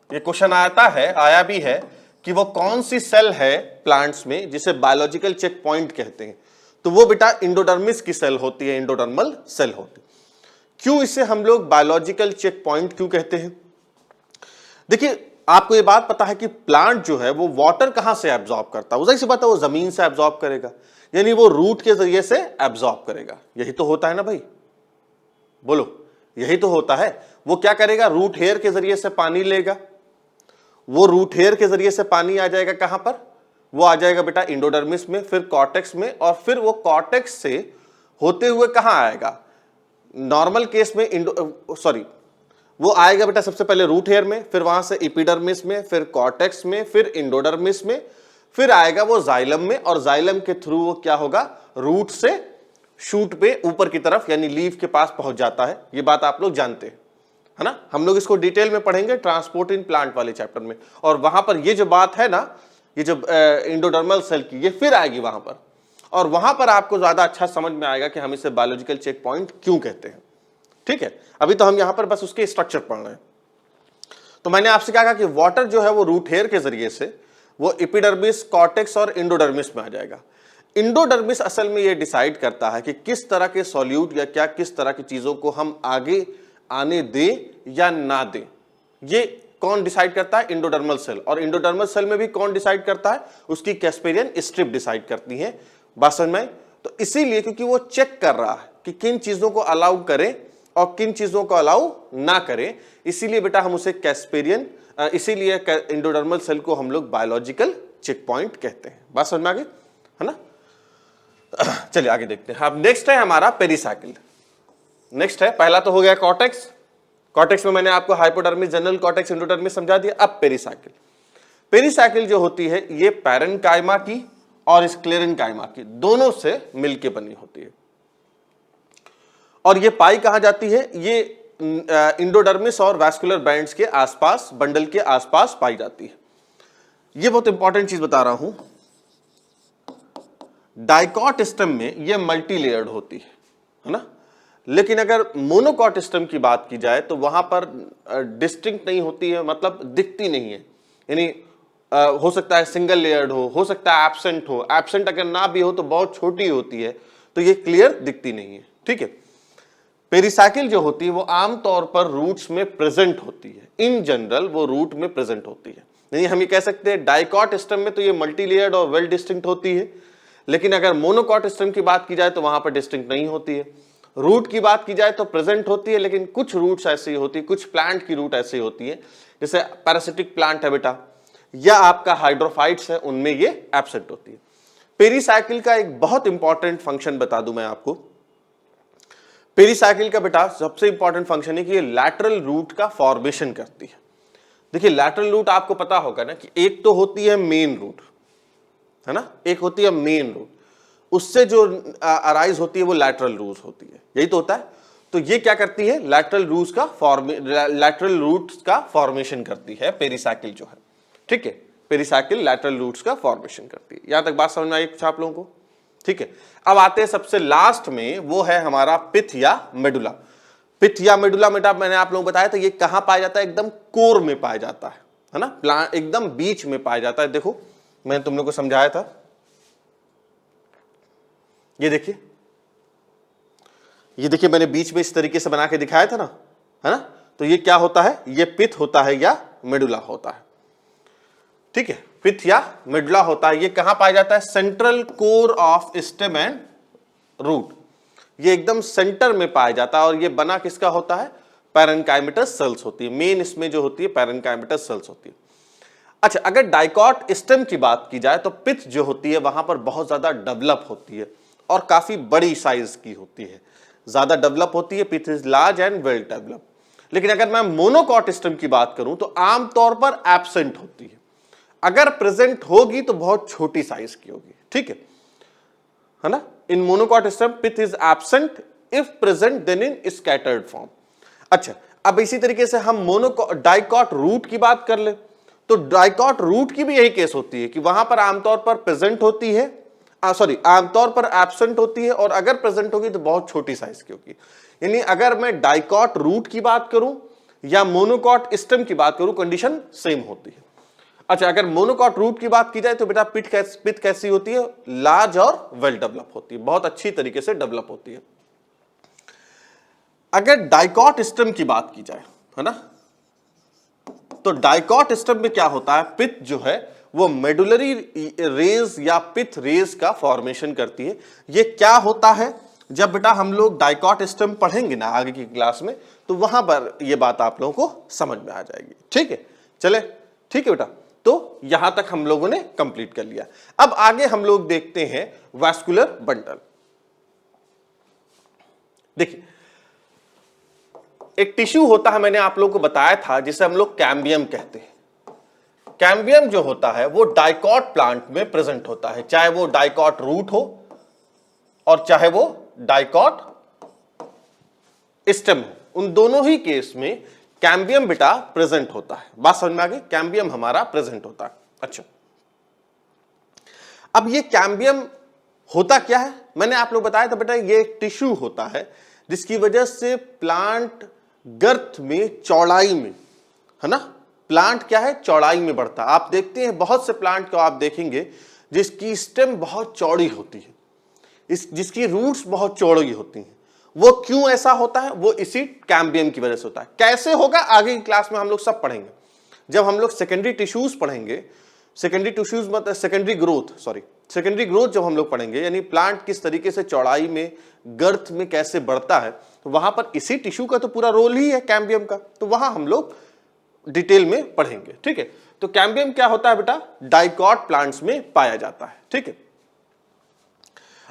ये क्वेश्चन आया भी है कि वो कौन सी सेल है प्लांट्स में जिसे बायोलॉजिकल चेक पॉइंट कहते हैं, तो वो बेटा इंडोडर्मिस की सेल होती है, इंडोडर्मल सेल होती है। क्यों इसे हम लोग बायोलॉजिकल चेक पॉइंट क्यों कहते हैं? देखिए आपको ये बात पता है कि प्लांट जो है वो वाटर कहां से एब्जॉर्ब करता है? उसी से बात है, वो जमीन से एब्जॉर्ब करेगा, यानी वो रूट के जरिए से एब्जॉर्ब करेगा। यही तो होता है ना भाई, बोलो यही तो होता है। वो क्या करेगा? रूट हेयर के जरिए से पानी लेगा, वो रूट हेयर के जरिए से पानी आ जाएगा कहां पर? वो आ जाएगा बेटा इंडोडर्मिस में, फिर कॉर्टेक्स में, और फिर वो कॉर्टेक्स से होते हुए कहां आएगा? नॉर्मल केस में वो आएगा बेटा सबसे पहले रूट हेयर में, फिर वहां से एपिडर्मिस में, फिर कॉर्टेक्स में, फिर इंडोडर्मिस में, फिर आएगा वो जाइलम में, और जाइलम के थ्रू वो क्या होगा? रूट से शूट पे ऊपर की तरफ यानी लीफ के पास पहुंच जाता है। ये बात आप लोग जानते हैं, है ना? हम लोग इसको डिटेल में पढ़ेंगे ट्रांसपोर्ट इन प्लांट वाले चैप्टर में, और वहां पर ये जो बात है ना, ये जो इंडोडर्मल सेल की, ये फिर आएगी वहां पर, और वहां पर आपको ज्यादा अच्छा समझ में आएगा कि हम इसे बायोलॉजिकल चेक पॉइंट क्यों कहते हैं। ठीक है, अभी तो हम यहां पर बस उसके स्ट्रक्चर पढ़ रहे हैं। तो मैंने आपसे क्या कहा कि वाटर जो है वो रूट हेयर के जरिए से वो एपिडर्मिस, कॉर्टेक्स और इंडोडर्मिस में आ जाएगा। इंडोडर्मिस असल में ये डिसाइड करता है कि किस तरह के सॉल्यूट या क्या किस तरह की चीजों को हम आगे आने दें या ना दें। ये कौन डिसाइड करता है? Endodermal cell. और इंडोडर्मल सेल में भी कौन डिसाइड करता है? उसकी कैस्पेरियन स्ट्रिप डिसाइड करती है। बात समझ में? तो इसीलिए क्योंकि वो चेक कर रहा है कि किन चीजों को अलाउ करें और किन चीजों को अलाउ ना करें, इसीलिए बेटा हम उसे कैस्पेरियन, इसीलिए इंडोडर्मल सेल को हम लोग बायोलॉजिकल चेक पॉइंट कहते हैं। बात समझ में आ गई, है ना? चलिए आगे देखते हैं। अब नेक्स्ट है हमारा पेरिसाइकिल। नेक्स्ट है, पहला तो हो गया कॉर्टेक्स। कॉर्टेक्स में मैंने आपको हाइपोडर्मिस, जनरल कॉर्टेक्स, इंडोडर्मिस समझा दिया। अब पेरिसाइकिल। पेरिसाइकिल जो होती है ये पैरेन्काइमा की और स्क्लेरेन्काइमा की दोनों से मिलके बनी होती है, और ये पाई कहां जाती है? ये इंडोडर्मिस और वैस्कुलर बैंड्स के आसपास, बंडल के आसपास पाई जाती है। ये बहुत इंपॉर्टेंट चीज बता रहा हूं, डाइकॉट स्टेम में ये मल्टी लेयर्ड होती है ना? लेकिन अगर मोनोकॉट स्टेम की बात की जाए तो वहां पर डिस्टिंक्ट नहीं होती है, मतलब दिखती नहीं है। यानी हो सकता है सिंगल लेयर्ड हो सकता है एब्सेंट हो, एब्सेंट अगर ना भी हो तो बहुत छोटी होती है, तो ये क्लियर दिखती नहीं है। ठीक है, पेरिसाइकिल जो होती है वो आमतौर पर रूट्स में प्रेजेंट होती है। इन जनरल वो रूट में प्रेजेंट होती है। यानी हम ये कह सकते हैं डाइकॉट स्टेम में तो ये मल्टी लेयर्ड और वेल डिस्टिंक्ट होती है, लेकिन अगर मोनोकॉट स्टेम की बात की जाए तो वहां पर डिस्टिंक्ट नहीं होती है। रूट की बात की जाए तो प्रेजेंट होती है, लेकिन कुछ रूट्स ऐसी होती है, कुछ प्लांट की रूट ऐसी होती है, जैसे पैरासिटिक प्लांट है बेटा, या आपका हाइड्रोफाइट्स है, उनमें ये एब्सेंट होती है। पेरिसाइकिल का एक बहुत इंपॉर्टेंट फंक्शन बता दूं मैं आपको। पेरिसाइकिल का बेटा सबसे इंपॉर्टेंट फंक्शन है कि ये लैटरल रूट का फॉर्मेशन करती है। देखिए लैटरल रूट आपको पता होगा ना कि एक तो होती है मेन रूट, है ना, एक होती है मेन रूट, उससे जो अराइज होती है वो लैटरल रूट होती है, यही तो होता है। तो ये क्या करती है? लैटरल रूट्स का फॉर्मेशन करती है पेरिसाइकिल जो है। ठीक है, पेरिसाइकिल लैटरल रूट्स का फॉर्मेशन करती है। यहां तक बात समझ में आई आप लोगों को? ठीक है, अब आते हैं सबसे लास्ट में, वो है हमारा पिथ या मेडुला। पिथ या मेडुला बेटा मैंने आप लोगों को बताया था ये कहां पाया जाता है, एकदम कोर में पाया जाता है ना, प्लांट एकदम बीच में पाया जाता है। देखो मैंने तुम लोग को समझाया था, ये देखिए, ये देखिए मैंने बीच में इस तरीके से बना के दिखाया था ना, है ना, तो ये क्या होता है, ये पिथ होता है या मेडुला होता है। ठीक है, पिथ या मेडुला होता है, ये कहां पाया जाता है, central core of stem and root, ये एकदम सेंटर में पाया जाता है। और ये बना किसका होता है, पैरेन्काइमेटस सेल्स होती है, मेन इसमें जो होती है पैरेन्काइमेटस सेल्स होती है। अच्छा, अगर डाइकॉट स्टेम की बात की जाए तो पिथ जो होती है वहां पर बहुत ज्यादा डेवलप होती है और काफी बड़ी साइज की होती है, ज्यादा डेवलप होती है, pith is large and well develop. लेकिन अगर मैं मोनोकॉट स्टेम की बात करूं तो आमतौर पर एब्सेंट होती है, अगर प्रेजेंट होगी तो बहुत छोटी साइज की होगी। ठीक है ना, in monocot stem pith is absent, if present then in scattered form. अच्छा, अब इसी तरीके से हम डाइकॉट रूट की बात कर ले तो डाइकॉट रूट की भी यही केस होती है कि वहां पर आमतौर पर प्रेजेंट होती है, आमतौर पर एब्सेंट होती है, और अगर प्रेजेंट होगी तो बहुत छोटी साइज की होगी। यानी अगर मैं डाइकॉट रूट की बात करूं या मोनोकॉट स्टेम की बात करूं, कंडीशन सेम होती है। अच्छा, अगर मोनोकॉट रूट की बात की जाए तो बेटा पिथ कैसी होती है, लार्ज और वेल डेवलप होती है, बहुत अच्छी तरीके से डेवलप होती है। अगर डाइकॉट स्टेम की बात की जाए, है ना, तो डाइकॉट स्टेम में क्या होता है, पिथ जो है वो मेडुलरी रेज या पिथ रेज का फॉर्मेशन करती है। ये क्या होता है, जब बेटा हम लोग डाइकॉट स्टेम पढ़ेंगे ना आगे की क्लास में, तो वहां पर ये बात आप लोगों को समझ में आ जाएगी। ठीक है, चले, ठीक है बेटा, तो यहां तक हम लोगों ने कंप्लीट कर लिया। अब आगे हम लोग देखते हैं वैस्कुलर बंडल। देखिए, एक टिश्यू होता है, मैंने आप लोगों को बताया था, जिसे हम लोग कैम्बियम कहते हैं। कैम्बियम जो होता है वो डाइकॉट प्लांट में प्रेजेंट होता है, चाहे वो डाइकॉट रूट हो और चाहे वो डाइकॉट स्टेम हो, उन दोनों ही केस में कैम्बियम बेटा प्रेजेंट होता है। बात समझ में आ गई, कैम्बियम हमारा प्रेजेंट होता है। अच्छा, अब ये कैम्बियम होता क्या है, मैंने आप लोग बताया था बेटा, ये एक टिश्यू होता है जिसकी वजह से प्लांट गर्थ में, चौड़ाई में, है ना, प्लांट क्या है, चौड़ाई में बढ़ता है। आप देखते हैं बहुत से प्लांट को आप देखेंगे जिसकी स्टेम बहुत चौड़ी होती है, जिसकी रूट्स बहुत चौड़ी होती हैं। वो क्यों ऐसा होता है, वो इसी कैम्बियम की वजह से होता है। कैसे होगा आगे की क्लास में हम लोग सब पढ़ेंगे, जब हम लोग सेकेंडरी टिश्यूज पढ़ेंगे। सेकेंडरी टिश्यूज मतलब सेकेंडरी ग्रोथ जब हम लोग पढ़ेंगे, यानी प्लांट किस तरीके से चौड़ाई में, गर्थ में कैसे बढ़ता है, तो वहां पर इसी टिश्यू का तो पूरा रोल ही है कैम्बियम का, तो वहां हम लोग डिटेल में पढ़ेंगे। ठीक है, तो कैम्बियम क्या होता है बेटा, डाइकॉट प्लांट्स में पाया जाता है। ठीक है,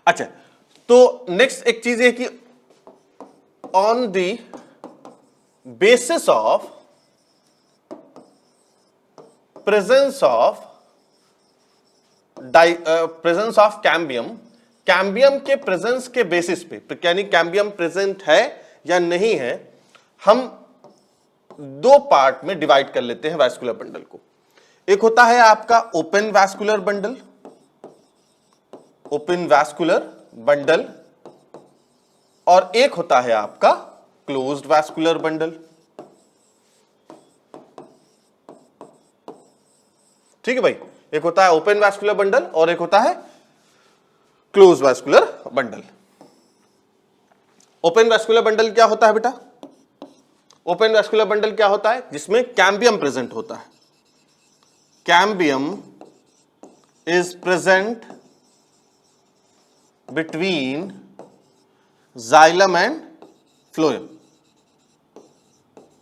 अच्छा, तो नेक्स्ट एक चीज है कि on the basis of presence of cambium, cambium के प्रेजेंस के बेसिस पे, यानी कैम्बियम प्रेजेंट है या नहीं है, हम दो पार्ट में डिवाइड कर लेते हैं वैस्कुलर बंडल को। एक होता है आपका ओपन वैस्कुलर बंडल, और एक होता है आपका क्लोज्ड वैस्कुलर बंडल। ठीक है भाई, एक होता है ओपन वैस्कुलर बंडल और एक होता है close vascular bundle. Open vascular bundle क्या होता है बेटा, ओपन वैस्कुलर बंडल क्या होता है, जिसमें कैम्बियम प्रेजेंट होता है। Cambium is present between xylem and phloem.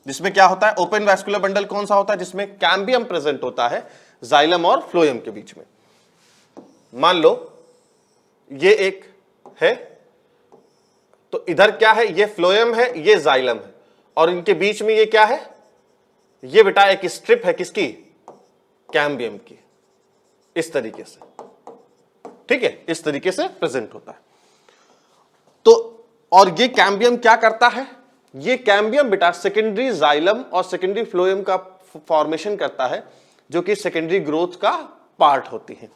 जिसमें क्या होता है, ओपन वैस्कुलर बंडल कौन सा होता है, जिसमें कैम्बियम प्रेजेंट होता है जाइलम और फ्लोएम के बीच में। मान लो ये एक है, तो इधर क्या है, ये फ्लोएम है, ये जाइलम है, और इनके बीच में ये क्या है, ये बेटा एक स्ट्रिप है किसकी, कैम्बियम की, इस तरीके से। ठीक है, इस तरीके से प्रेजेंट होता है। तो और ये कैम्बियम क्या करता है, ये कैम्बियम बेटा सेकेंडरी जाइलम और सेकेंडरी फ्लोएम का फॉर्मेशन करता है, जो कि सेकेंडरी ग्रोथ का पार्ट होती है।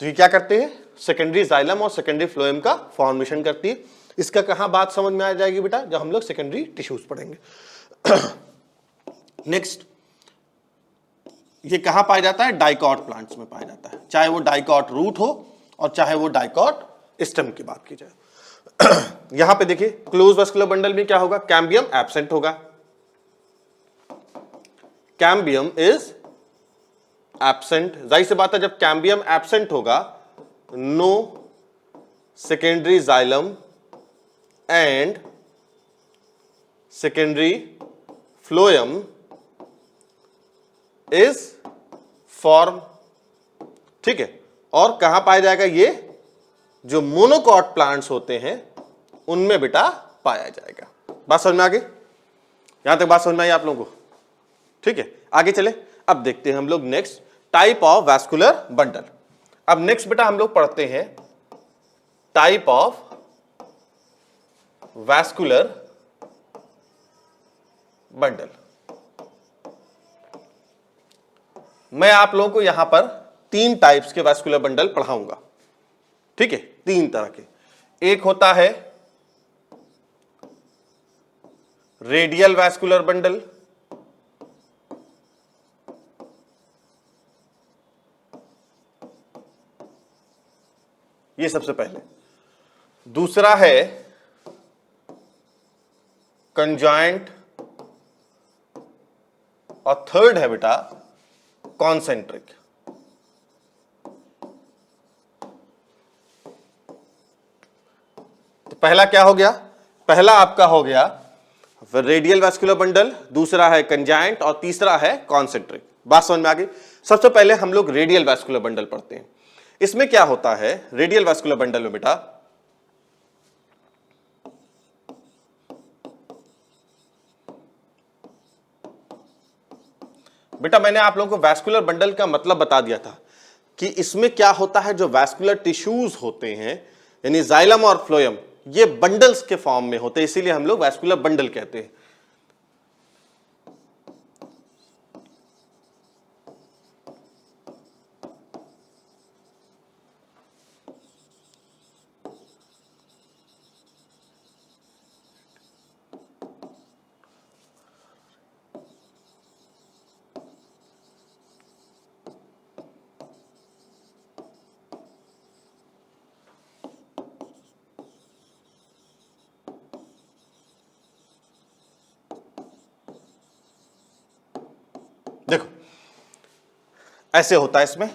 तो ये क्या करते हैं, सेकेंडरी जाइलम और सेकेंडरी फ्लोएम का फॉर्मेशन करती है। इसका कहां बात समझ में आ जाएगी बेटा, जब हम लोग सेकेंडरी टिश्यूज पढ़ेंगे। नेक्स्ट, ये कहां पाया जाता है, डाइकॉट प्लांट्स में पाया जाता है, चाहे वो डाइकॉट रूट हो और चाहे वो डाइकॉट स्टेम की बात की जाए। यहां पे देखिए क्लोज वैस्कुलर बंडल में क्या होगा, कैम्बियम एब्सेंट होगा, कैम्बियम इज एब्सेंट। जाहिर सी बात है, जब कैम्बियम एब्सेंट होगा, no secondary xylem and secondary phloem is form. ठीक है, और कहां पाया जाएगा, ये जो मोनोकॉट प्लांट्स होते हैं उनमें बेटा पाया जाएगा। बात समझ में आ गई, यहां तक बात समझ में आई आप लोगों को? ठीक है, आगे चले। अब देखते हैं हम लोग next type of vascular bundle. अब नेक्स्ट बेटा हम लोग पढ़ते हैं टाइप ऑफ वैस्कुलर बंडल। मैं आप लोगों को यहां पर 3 टाइप्स के वैस्कुलर बंडल पढ़ाऊंगा। ठीक है, 3 तरह के। एक होता है रेडियल वैस्कुलर बंडल, ये सबसे पहले। दूसरा है कंजॉइंट, और थर्ड है बेटा कॉन्सेंट्रिक। तो पहला क्या हो गया, पहला आपका हो गया रेडियल वैस्कुलर बंडल, दूसरा है कंजाइंट और तीसरा है कॉन्सेंट्रिक। बात समझ में आ गई। सबसे पहले हम लोग रेडियल वैस्कुलर बंडल पढ़ते हैं। इसमें क्या होता है, रेडियल वैस्कुलर बंडल में बेटा मैंने आप लोगों को वैस्कुलर बंडल का मतलब बता दिया था कि इसमें क्या होता है, जो वैस्कुलर टिश्यूज होते हैं यानी जाइलम और फ्लोएम, ये बंडल्स के फॉर्म में होते हैं, इसीलिए हम लोग वैस्कुलर बंडल कहते हैं। देखो ऐसे होता है इसमें,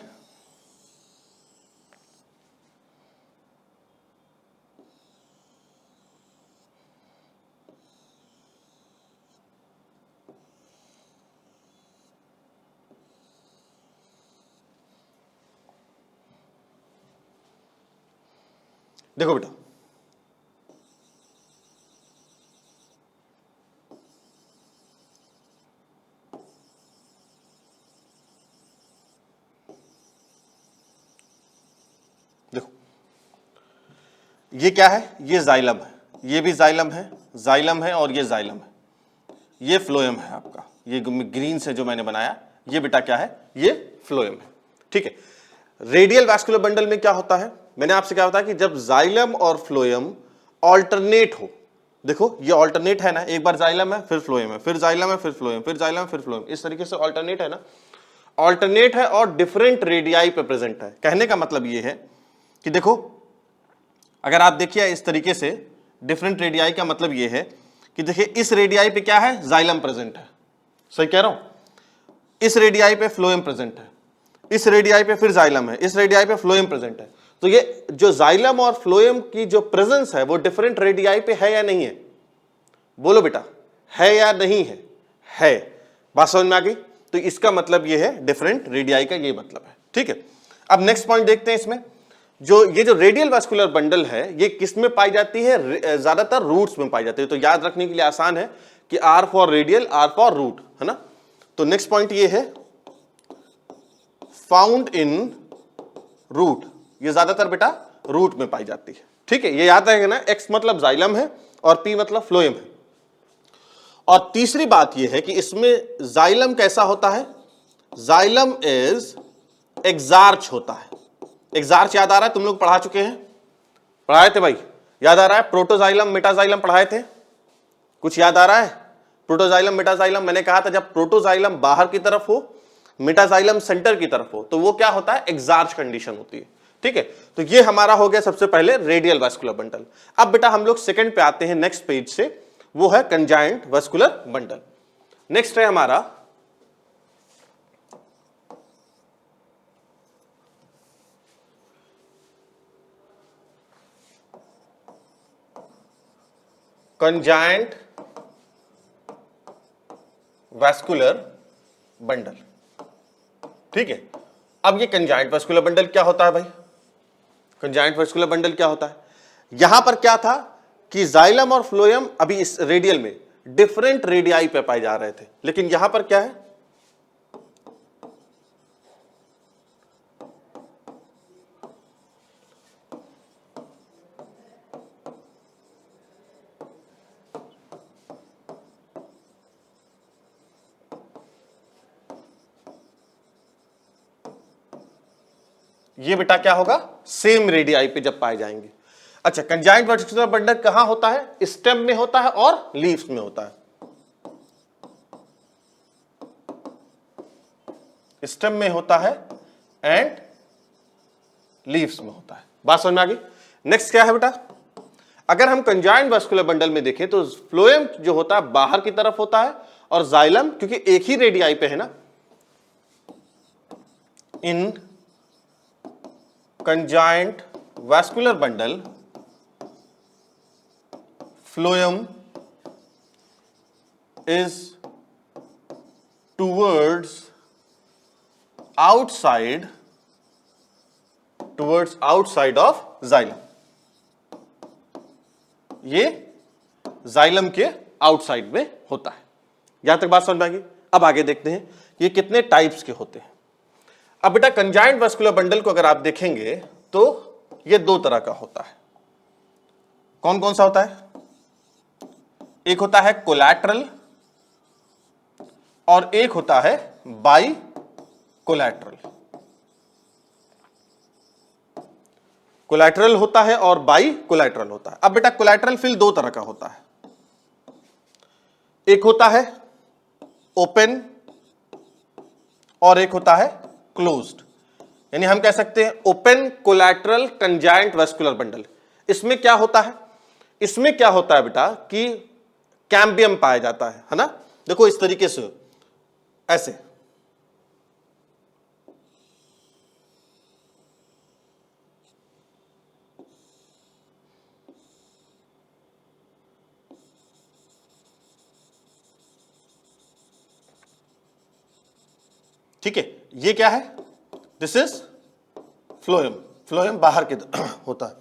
देखो बेटा देखो ये क्या है, ये जाइलम है, ये भी जाइलम है, जाइलम है और ये जाइलम है, ये फ्लोएम है आपका, ये ग्रीन से जो मैंने बनाया ये बेटा क्या है, ये फ्लोएम है। ठीक है, रेडियल वैस्कुलर बंडल में क्या होता है, मैंने आपसे क्या बताया कि जब जाइलम और फ्लोएम ऑल्टरनेट हो, देखो ये ऑल्टरनेट है ना, एक बार जाइलम है फिर फ्लोएम है, फिर जाइलम है फिर फ्लोएम, फिर जाइलम फिर फ्लोएम, इस तरीके से ऑल्टरनेट है ना, ऑल्टरनेट है और डिफरेंट रेडियाई पे प्रेजेंट है। कहने का मतलब ये है कि देखो अगर आप देखिए इस तरीके से, डिफरेंट रेडियाई का मतलब ये है कि देखिए इस रेडियाई पे क्या है, जाइलम प्रेजेंट है, सही कह रहा हूं, इस रेडियाई पे फ्लोएम प्रेजेंट है, इस रेडियाई पे फिर जाइलम है, इस रेडियाई पे फ्लोएम प्रेजेंट है। तो ये जो जाइलम और फ्लोएम की जो प्रेजेंस है वो डिफरेंट रेडियाई पे है या नहीं है, बोलो बेटा, है या नहीं है? है। बात समझ में आ गई? तो इसका मतलब ये है डिफरेंट रेडियाई का ये मतलब है। ठीक है, अब नेक्स्ट पॉइंट देखते हैं इसमें, ये जो रेडियल वैस्कुलर बंडल है ये किस में पाई जाती है, ज्यादातर रूट्स में पाई जाती है। तो याद रखने के लिए आसान है कि R for radial, R for root, है ना। तो नेक्स्ट पॉइंट ये है फाउंड इन रूट, ये ज्यादातर बेटा रूट में पाई जाती है। ठीक है, ये याद रहेगा ना, एक्स मतलब जाइलम है और पी मतलब फ्लोएम है। और तीसरी बात यह है कि इसमें जाइलम कैसा होता है, जाइलम इज एक्सार्च होता है। एग्जार्च याद आ रहा है? तुम लोग पढ़ा चुके हैं, पढ़ाए थे भाई, याद आ रहा है? प्रोटोजाइलम मेटाजाइलम पढ़ाए थे, कुछ याद आ रहा है? प्रोटोजाइलम मेटाजाइलम, मैंने कहा था जब प्रोटोजाइलम बाहर की तरफ हो, मेटाजाइलम सेंटर की तरफ हो, तो वो क्या होता है? एग्जार्च कंडीशन होती है। ठीक है, तो ये हमारा हो गया सबसे पहले रेडियल वास्कुलर बंडल। अब बेटा हम लोग सेकंड पे आते हैं, नेक्स्ट पेज से, वो है कंजाइंट वास्कुलर बंडल। नेक्स्ट है हमारा कंजाइंट वास्कुलर बंडल। ठीक है, अब ये कंजाइंट वास्कुलर बंडल क्या होता है भाई? कंजाइंट वास्कुलर बंडल क्या होता है? यहां पर क्या था कि जाइलम और फ्लोएम अभी इस रेडियल में डिफरेंट रेडियाई पे पाए जा रहे थे, लेकिन यहां पर क्या है? ये बेटा क्या होगा? सेम रेडियाई पे जब पाए जाएंगे। अच्छा, कंजाइंट वास्कुलर बंडल कहां होता है? स्टेम में होता है और लीव्स में होता है। स्टेम में होता है एंड लीव्स में होता है। बात समझ में आ गई? नेक्स्ट क्या है बेटा? अगर हम कंजाइंट वास्कुलर बंडल में देखें तो फ्लोएम जो होता है बाहर की तरफ होता है, और जाइलम क्योंकि एक ही रेडियाई पे है ना, in conjoint vascular bundle phloem is towards outside of xylem। ये जाइलम के आउटसाइड में होता है। यहां तक बात समझ में आ गई? अब आगे देखते हैं ये कितने टाइप्स के होते हैं। अब बेटा कंजाइंट वास्कुलर बंडल को अगर आप देखेंगे तो ये दो तरह का होता है। कौन कौन सा होता है? एक होता है कोलैटरल और एक होता है बाई कोलैटरल। कोलैटरल होता है और बाई कोलैटरल होता है। अब बेटा कोलैटरल फिल दो तरह का होता है, एक होता है ओपन और एक होता है क्लोज्ड। यानी हम कह सकते हैं open collateral conjoint vascular bundle. इसमें क्या होता है? इसमें क्या होता है बेटा कि कैम्बियम पाया जाता है ना? देखो इस तरीके से, ऐसे, ठीक है। ये क्या है? This is phloem. फ्लोएम बाहर के होता है।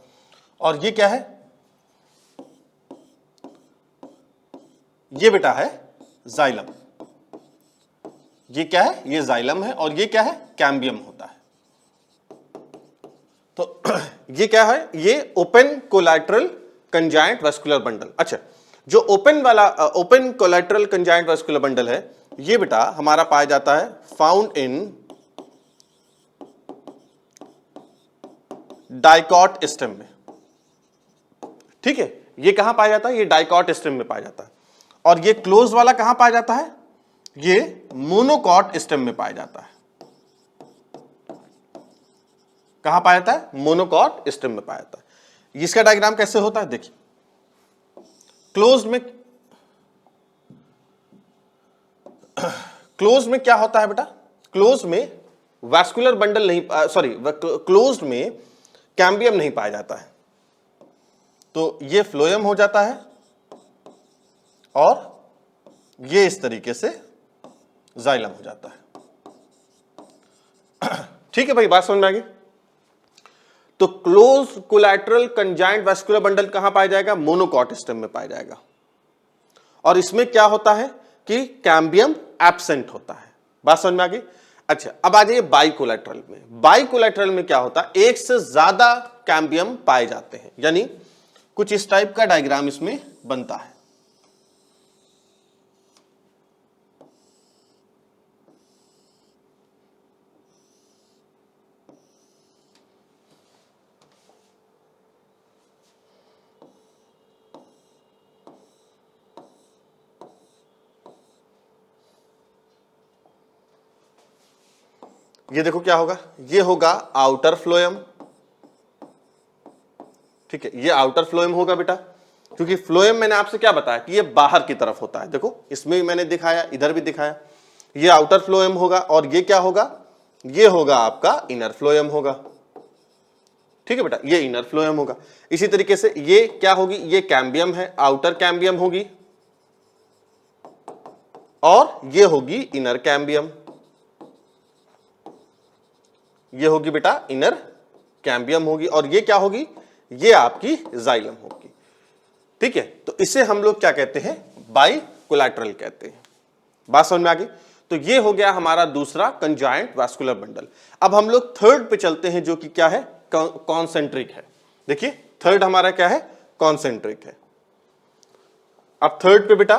और ये क्या है? ये बेटा है जाइलम। ये क्या है? ये जाइलम है और ये क्या है? कैम्बियम होता है। तो ये क्या है? ये open collateral conjoint vascular bundle. अच्छा, जो open collateral conjoint vascular bundle है, ये बेटा हमारा पाया जाता है फाउंड इन डाइकॉट स्टेम में। ठीक है, ये कहां पाया जाता है? ये डाइकॉट स्टेम में पाया जाता है। और ये क्लोज वाला कहां पाया जाता है? ये मोनोकॉट स्टेम में पाया जाता है। कहां पाया जाता है? मोनोकॉट स्टेम में पाया जाता है। इसका डायग्राम कैसे होता है देखिए। क्लोज में क्या होता है बेटा? क्लोज में वास्कुलर बंडल नहीं, सॉरी, क्लोज्ड में कैम्बियम नहीं पाया जाता है। तो ये फ्लोएम हो जाता है और ये इस तरीके से जाइलम हो जाता है। ठीक है भाई, बात समझ में आ गई? तो close collateral conjoint vascular bundle कहां पाया जाएगा? मोनोकॉट स्टेम में पाया जाएगा। और इसमें क्या होता है कि कैम्बियम एब्सेंट होता है। बात समझ में आ गई? अच्छा, अब आ जाइए बाइकोलैटरल में। बाइकोलैटरल में क्या होता है? एक से ज्यादा कैम्बियम पाए जाते हैं, यानी कुछ इस टाइप का डायग्राम इसमें बनता है। ये देखो क्या होगा, ये होगा आउटर फ्लोएम, ठीक है, ये आउटर फ्लोएम होगा बेटा, क्योंकि फ्लोएम मैंने आपसे क्या बताया कि ये बाहर की तरफ होता है, देखो इसमें भी मैंने दिखाया, इधर भी दिखाया, ये आउटर फ्लोएम होगा, और ये क्या होगा, ये होगा आपका इनर फ्लोएम होगा, ठीक है बेटा, ये इनर फ्लोएम होगा। इसी तरीके से ये क्या होगी, ये कैम्बियम है, आउटर कैम्बियम होगी, और ये होगी इनर कैम्बियम, ये होगी बेटा इनर कैम्बियम होगी, और ये क्या होगी, ये आपकी जाइलम होगी, ठीक है। तो इसे हम लोग क्या कहते हैं, बाइकोलैटरल कहते हैं। बात समझ में आ गई। तो ये हो गया हमारा दूसरा कंजाइंट वास्कुलर बंडल। अब हम लोग थर्ड पे चलते हैं, जो कि क्या है, कॉन्सेंट्रिक है। देखिए थर्ड हमारा क्या है, कॉन्सेंट्रिक है। अब थर्ड पे बेटा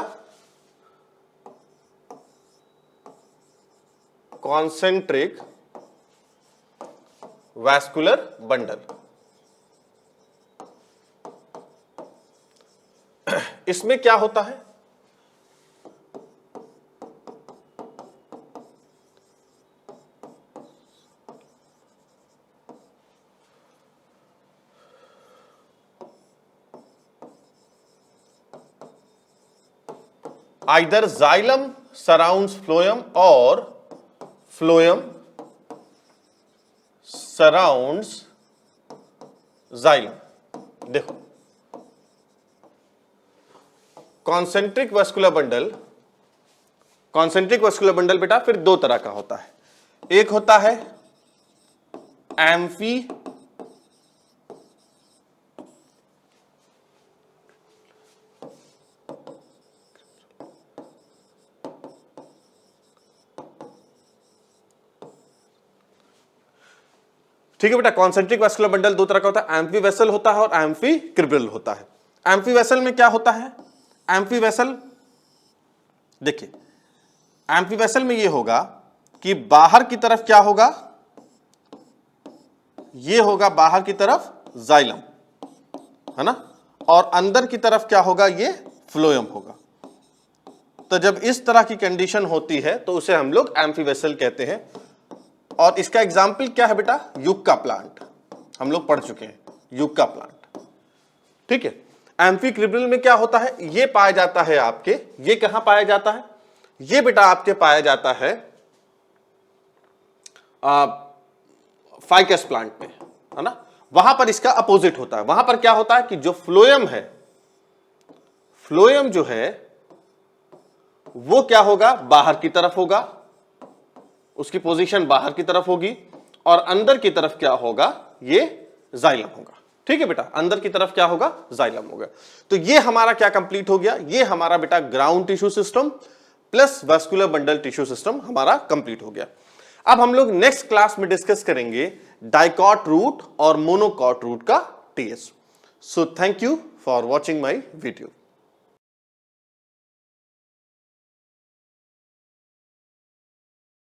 कॉन्सेंट्रिक वास्कुलर बंडल, इसमें क्या होता है, आइदर जाइलम सराउंड्स फ्लोएम और फ्लोएम सराउंड्स जाइलम। देखो concentric vascular bundle, concentric vascular bundle बेटा फिर दो तरह का होता है, एक होता है एम्फी ठीक है बेटा, कॉन्सेंट्रिक वास्कुलर बंडल दो तरह का होता है, एम्फी वेसल होता है और एम्फी क्रिब्रल होता है। एम्फी वेसल में क्या होता है, एम्फी वेसल देखिए, एम्फी वेसल में ये होगा कि बाहर की तरफ क्या होगा, ये होगा बाहर की तरफ जाइलम, है ना, और अंदर की तरफ क्या होगा, ये फ्लोएम होगा। तो जब इस तरह की कंडीशन होती है तो उसे हम लोग एम्फी वेसल कहते हैं। और इसका एग्जाम्पल क्या है बेटा, युक्का प्लांट, हम लोग पढ़ चुके हैं युक्का प्लांट, ठीक है। एम्फी क्रिब्रल में क्या होता है, ये पाया जाता है आपके, ये कहां पाया जाता है, ये बेटा आपके पाया जाता है फाइकस प्लांट में, है ना। वहां पर इसका अपोजिट होता है, वहां पर क्या होता है कि जो फ्लोएम है, फ्लोएम जो है वो क्या होगा, बाहर की तरफ होगा, उसकी पोजीशन बाहर की तरफ होगी, और अंदर की तरफ क्या होगा, ये जाइलम होगा, ठीक है बेटा, अंदर की तरफ क्या होगा, जाइलम होगा। तो ये हमारा क्या कंप्लीट हो गया, ये हमारा बेटा ground tissue system plus vascular bundle tissue system हमारा कंप्लीट हो गया। अब हम लोग नेक्स्ट क्लास में डिस्कस करेंगे डाइकॉट रूट और मोनोकॉट रूट का TS. So thank you for watching my video.